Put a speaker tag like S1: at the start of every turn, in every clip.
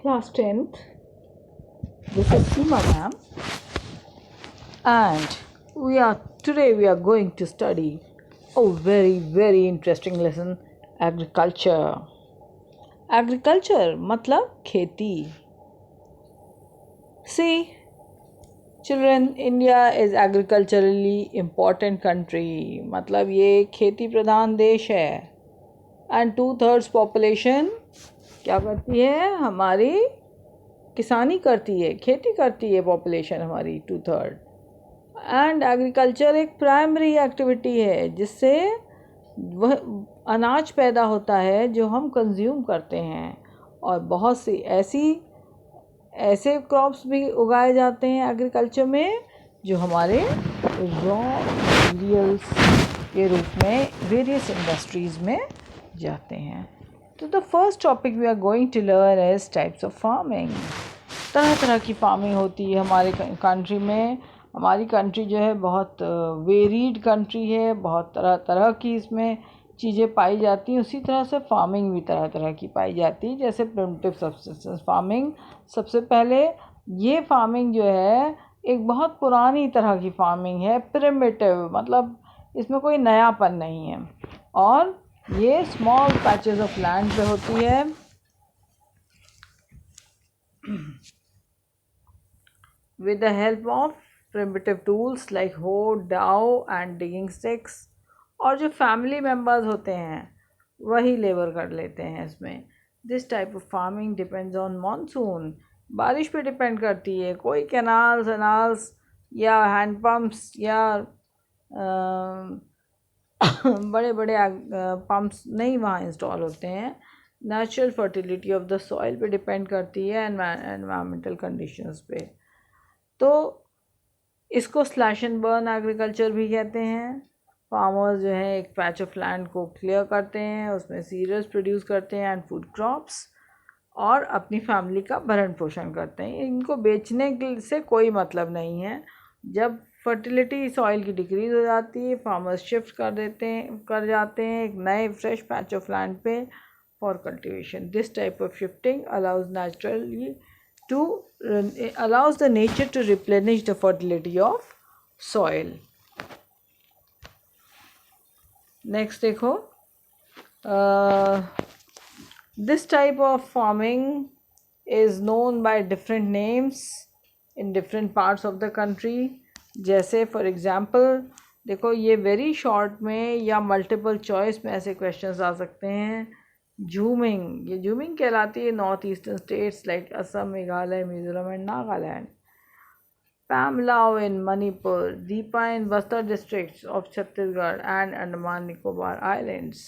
S1: Class 10th. This is Seema ma'am, and today we are going to study a very interesting lesson, agriculture. Agriculture मतलब खेती. See, children, India is agriculturally important country. मतलब ये खेती प्रधान देश है. And 2/3 population क्या करती है? हमारी किसानी करती है, खेती करती है पॉपुलेशन हमारी 2/3. एंड एग्रीकल्चर एक प्राइमरी एक्टिविटी है जिससे वह अनाज पैदा होता है जो हम कंज्यूम करते हैं, और बहुत सी ऐसे क्रॉप्स भी उगाए जाते हैं एग्रीकल्चर में जो हमारे रॉ मटीरियल्स के रूप में वेरियस इंडस्ट्रीज़ में जाते हैं. तो the first topic we are going to learn is types of farming. तरह तरह की फार्मिंग होती है हमारे कंट्री में. हमारी कंट्री जो है बहुत वेरीड कंट्री है, बहुत तरह तरह की इसमें चीज़ें पाई जाती हैं. उसी तरह से फार्मिंग भी तरह तरह की पाई जाती है. जैसे प्रिमिटिव सब्सिस्टेंस फार्मिंग, सबसे पहले ये फार्मिंग जो है एक बहुत पुरानी तरह की फार्मिंग है. प्रिमिटिव मतलब इसमें कोई नयापन नहीं है, और ये स्मॉल पैचेस ऑफ लैंड पे होती है. with the help of primitive tools like hoe, dao and digging sticks. और जो फैमिली मेम्बर्स होते हैं वही लेबर कर लेते हैं इसमें. This type of farming depends on monsoon. बारिश पे डिपेंड करती है. कोई कैनाल्स या हैंड पम्प्स या बड़े बड़े पम्प्स नहीं वहाँ इंस्टॉल होते हैं. Natural fertility of the soil पे डिपेंड करती है, एनवायरमेंटल कंडीशंस पे. तो इसको स्लैश एंड बर्न एग्रीकल्चर भी कहते हैं. फार्मर्स जो है एक पैच ऑफ लैंड को क्लियर करते हैं, उसमें सीरियल्स प्रोड्यूस करते हैं एंड फूड क्रॉप्स, और अपनी फैमिली का भरण पोषण करते हैं. इनको बेचने से कोई मतलब नहीं है. जब फर्टिलिटी सॉइल की डिक्रीज़ हो जाती है, फार्मर्स शिफ्ट कर जाते हैं एक नए फ्रेश पैच ऑफ लैंड पे for cultivation. This type of shifting allows the nature to replenish the fertility of soil. Next देखो, this type of farming is known by different names in different parts of the country. जैसे for example देखो, ये very short में या multiple choice में ऐसे questions आ सकते हैं. झूमिंग, ये झूमिंग कहलाती है north eastern states like Assam, Meghalaya, Mizoram and Nagaland. Pamlou in Manipur, Dipa in Bastar districts of Chhattisgarh and Andaman Nicobar islands.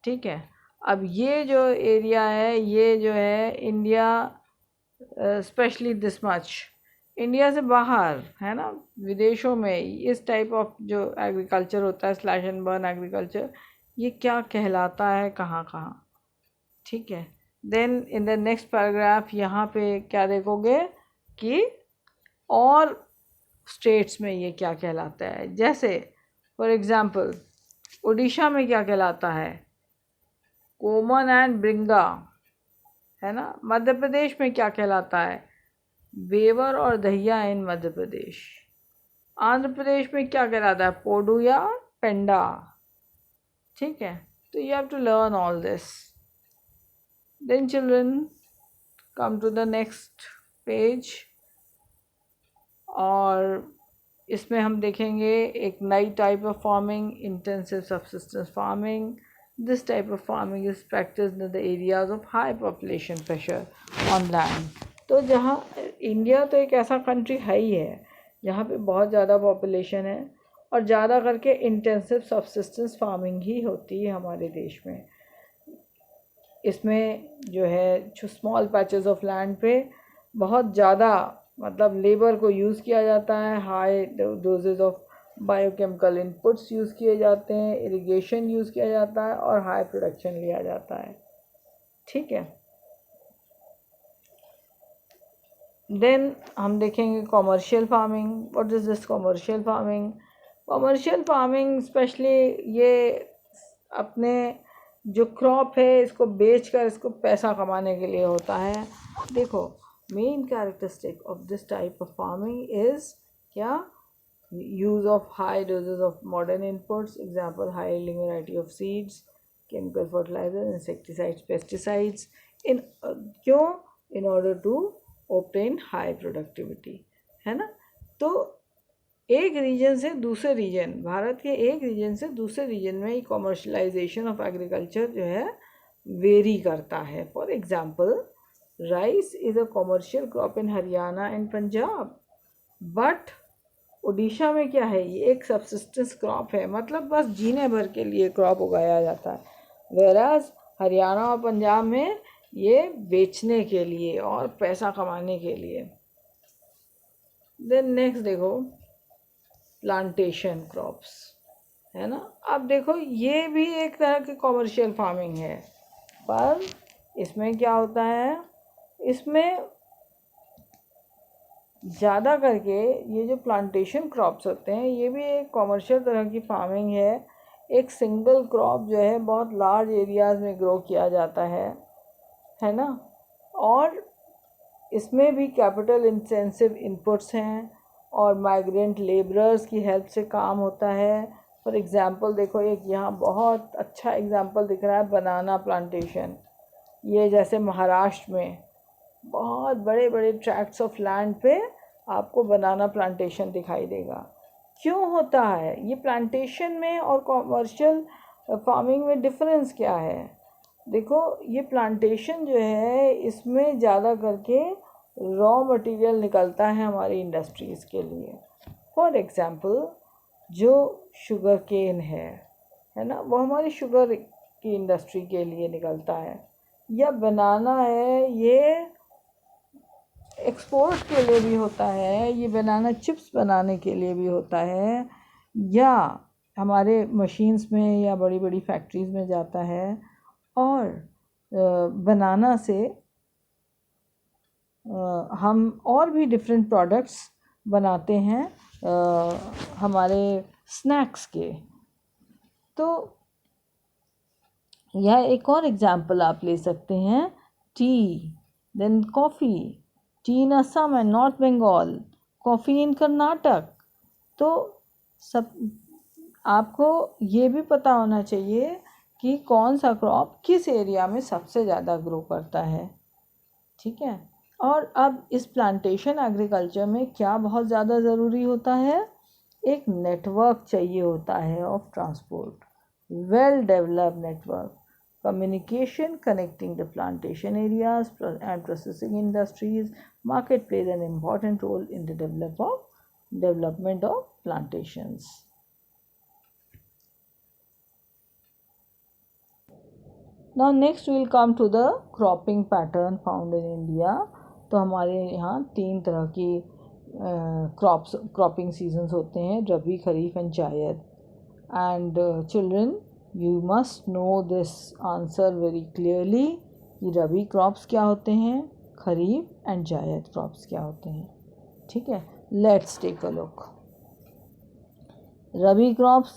S1: ठीक है. अब ये जो एरिया है, ये जो है India, specially this much India से बाहर है ना, विदेशों में इस टाइप ऑफ जो एग्रीकल्चर होता है स्लैश एंड बर्न एग्रीकल्चर, ये क्या कहलाता है कहाँ कहाँ. ठीक है. Then in the next paragraph यहाँ पे क्या देखोगे कि और स्टेट्स में ये क्या कहलाता है. जैसे फॉर एग्ज़ाम्पल उड़ीसा में क्या कहलाता है? कोमन एंड ब्रिंगा, है ना. मध्य प्रदेश में क्या कहलाता है? बेवर और दहिया इन मध्य प्रदेश. आंध्र प्रदेश में क्या कहलाता है? पोडू या पेंडा. ठीक है. तो you have to learn all this. Then children come to the next page, और इसमें हम देखेंगे एक नई type of farming, intensive subsistence farming. This type of farming is practised in the areas of high population pressure on land. तो जहाँ India तो एक ऐसा कंट्री है ही है जहाँ पे बहुत ज़्यादा पॉपुलेशन है, और ज़्यादा करके इंटेंसिव सब्सिस्टेंस फार्मिंग ही होती है हमारे देश में. इसमें जो है स्मॉल पैचेस ऑफ लैंड पे बहुत ज़्यादा मतलब लेबर को यूज़ किया जाता है. High doses of biochemical inputs use किए जाते हैं, इरिगेशन यूज़ किया जाता है, और हाई प्रोडक्शन लिया जाता है. ठीक है. देन हम देखेंगे commercial farming. What is this commercial farming? Commercial farming specially ये अपने जो क्रॉप है इसको बेचकर इसको पैसा कमाने के लिए होता है. देखो main characteristic of this type of farming is क्या, use of high doses of modern inputs, example high yielding variety of seeds, chemical fertilizers, insecticides, pesticides, in क्यों, in order to obtain high productivity, है ना। तो एक reason से दूसरे reason, Bharat के एक रीजन से दूसरे रीजन में कॉमर्शलाइजेशन ऑफ एग्रीकल्चर जो है वेरी करता है। For example rice is a commercial crop in Haryana and Punjab, but Orissa में क्या है, ये एक सबसिस्टेंस क्रॉप है, मतलब बस जीने भर के लिए क्रॉप उगाया जाता है। वेराज हरियाणा और पंजाब में ये बेचने के लिए और पैसा कमाने के लिए। देन नेक्स्ट देखो प्लांटेशन क्रॉप्स, है ना। अब देखो ये भी एक तरह की कॉमर्शियल फार्मिंग है, पर इसमें क्या होता है, इसमें ज़्यादा करके ये जो प्लांटेशन क्रॉप्स होते हैं ये भी एक कॉमर्शियल तरह की फार्मिंग है। एक सिंगल क्रॉप जो है बहुत लार्ज एरियाज़ में ग्रो किया जाता है ना। और इसमें भी कैपिटल इंटेंसिव इनपुट्स हैं और माइग्रेंट लेबरर्स की हेल्प से काम होता है। फॉर एग्ज़ाम्पल देखो एक यहाँ बहुत अच्छा एग्ज़ाम्पल दिख रहा है बनाना प्लांटेशन। ये जैसे महाराष्ट्र में बहुत बड़े बड़े ट्रैक्ट्स ऑफ लैंड पे आपको बनाना प्लांटेशन दिखाई देगा। क्यों होता है ये प्लांटेशन में और कॉमर्शियल फार्मिंग में डिफरेंस क्या है? देखो ये प्लांटेशन जो है इसमें ज़्यादा करके रॉ मटेरियल निकलता है हमारी इंडस्ट्रीज़ के लिए। फॉर एग्ज़ाम्पल जो शुगर केन है ना, वो हमारी शुगर की इंडस्ट्री के लिए निकलता है। या बनाना है, ये एक्सपोर्ट के लिए भी होता है, ये बनाना चिप्स बनाने के लिए भी होता है, या हमारे मशीन्स में या बड़ी बड़ी फैक्ट्रीज़ में जाता है। और बनाना से हम और भी डिफरेंट प्रोडक्ट्स बनाते हैं हमारे स्नैक्स के। तो यह एक और एग्जांपल आप ले सकते हैं, tea, then coffee, tea in Assam and north Bengal, coffee in Karnataka. तो सब आपको ये भी पता होना चाहिए कि कौन सा क्रॉप किस एरिया में सबसे ज़्यादा ग्रो करता है, ठीक है। और अब इस प्लांटेशन एग्रीकल्चर में क्या बहुत ज़्यादा ज़रूरी होता है, एक नेटवर्क चाहिए होता है of transport, well developed network, communication connecting the plantation areas and processing industries. Market plays an important role in the development of plantations. Now next we will come to the cropping pattern found in India. तो हमारे यहाँ 3 तरह की cropping seasons होते हैं, रबी, खरीफ and जायद। And children you must know this answer very clearly कि रबी crops क्या होते हैं, खरीफ एंड जायद क्रॉप्स क्या होते हैं, ठीक है। Let's take a look. Rabi crops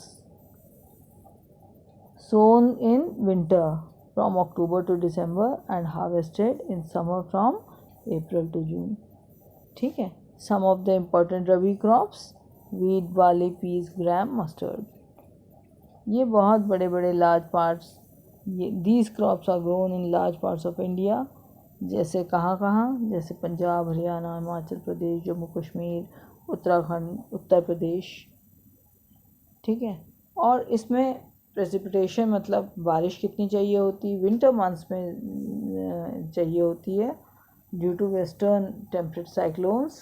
S1: sown in winter from October to December and harvested in summer from April to June, ठीक है। Some of the important rabi crops, wheat, barley, peas, gram, mustard। ये बहुत बड़े बड़े लार्ज पार्ट्स, ये these crops are grown in large parts of India. जैसे कहाँ, जैसे पंजाब, हरियाणा, हिमाचल प्रदेश, जम्मू कश्मीर, उत्तराखंड, उत्तर प्रदेश, ठीक है। और इसमें प्रेसिपिटेशन मतलब बारिश कितनी चाहिए होती, विंटर मंथ्स में चाहिए होती है due to western temperate cyclones,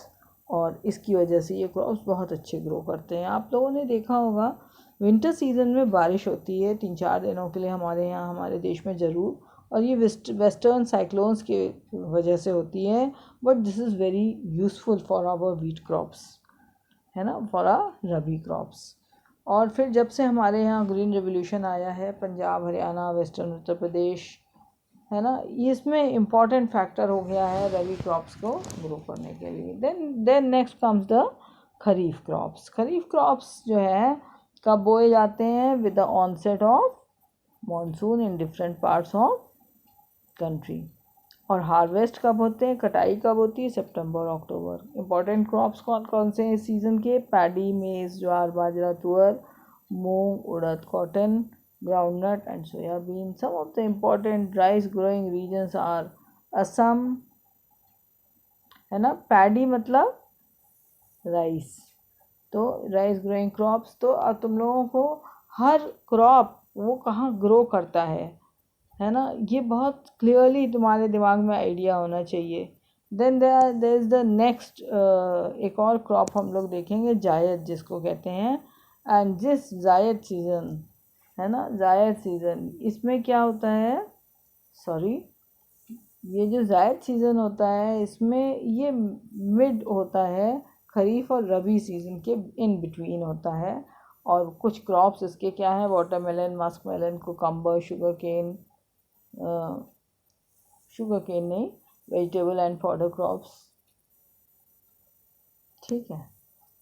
S1: और इसकी वजह से ये क्रॉप्स बहुत अच्छे ग्रो करते हैं। आप लोगों ने देखा होगा विंटर सीज़न में बारिश होती है 3-4 दिनों के लिए हमारे यहाँ, हमारे देश में ज़रूर, और ये वेस्टर्न साइक्लोन्स की वजह से होती है। But this is very useful for our wheat crops, है ना, फॉर आवर रबी क्रॉप्स। और फिर जब से हमारे यहाँ ग्रीन रेवोल्यूशन आया है, पंजाब, हरियाणा, वेस्टर्न उत्तर प्रदेश, है ना, ये इसमें इम्पॉर्टेंट फैक्टर हो गया है रबी क्रॉप्स को ग्रो करने के लिए। Then next comes the kharif crops. Kharif crops जो है कब बोए जाते हैं, with the onset of monsoon in different parts of country. और हार्वेस्ट कब होते हैं, कटाई कब होती है, सितंबर अक्टूबर। इम्पॉर्टेंट क्रॉप्स कौन कौन से हैं इस सीज़न के, पैडी, मेज, jowar, bajra, tur, moong, urad, cotton, groundnut and soybean. Some of the important rice growing regions are Assam, है ना, पैडी मतलब राइस, तो राइस ग्रोइंग क्रॉप्स। तो अब तुम लोगों को हर क्रॉप वो कहाँ ग्रो करता है ना, ये बहुत क्लियरली तुम्हारे दिमाग में आइडिया होना चाहिए। Then there is the next एक और क्रॉप हम लोग देखेंगे, जायद जिसको कहते हैं। एंड जिस जायद सीज़न है ना, जायद सीज़न, इसमें क्या होता है, सॉरी, ये जो जायद सीज़न होता है इसमें ये मिड होता है, खरीफ और रबी सीज़न के इन बिटवीन होता है। और कुछ क्रॉप्स इसके क्या हैं, watermelon, musk melon, cucumber, sugar cane नहीं, वेजिटेबल एंड फॉडर क्रॉप्स, ठीक है।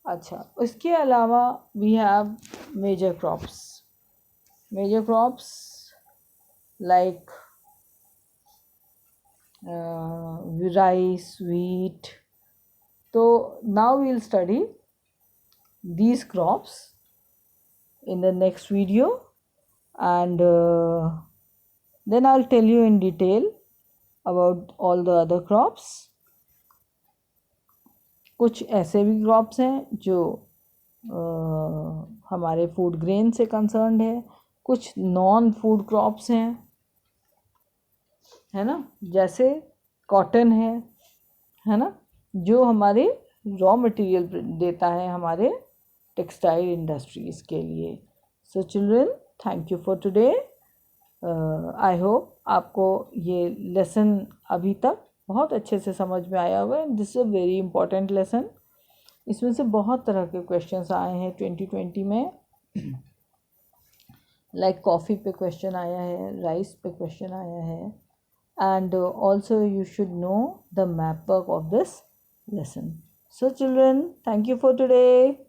S1: अच्छा, इसके अलावा we have major crops like rice, wheat. So now we will study these crops in the next video, and then I'll tell you in detail about all the other crops. कुछ ऐसे भी crops हैं जो हमारे food grain से concerned है, कुछ non food crops हैं, है ना, जैसे कॉटन है ना, जो हमारे रॉ मटेरियल देता है हमारे टेक्सटाइल इंडस्ट्रीज़ के लिए। So children, thank you for today. I hope आपको ये लेसन अभी तक बहुत अच्छे से समझ में आया होगा। This is a very important lesson. इसमें से बहुत तरह के क्वेश्चंस आए हैं 2020 में। लाइक कॉफ़ी पे क्वेश्चन आया है, राइस पे क्वेश्चन आया है, and also you should know the map work of this lesson. So children, thank you for today.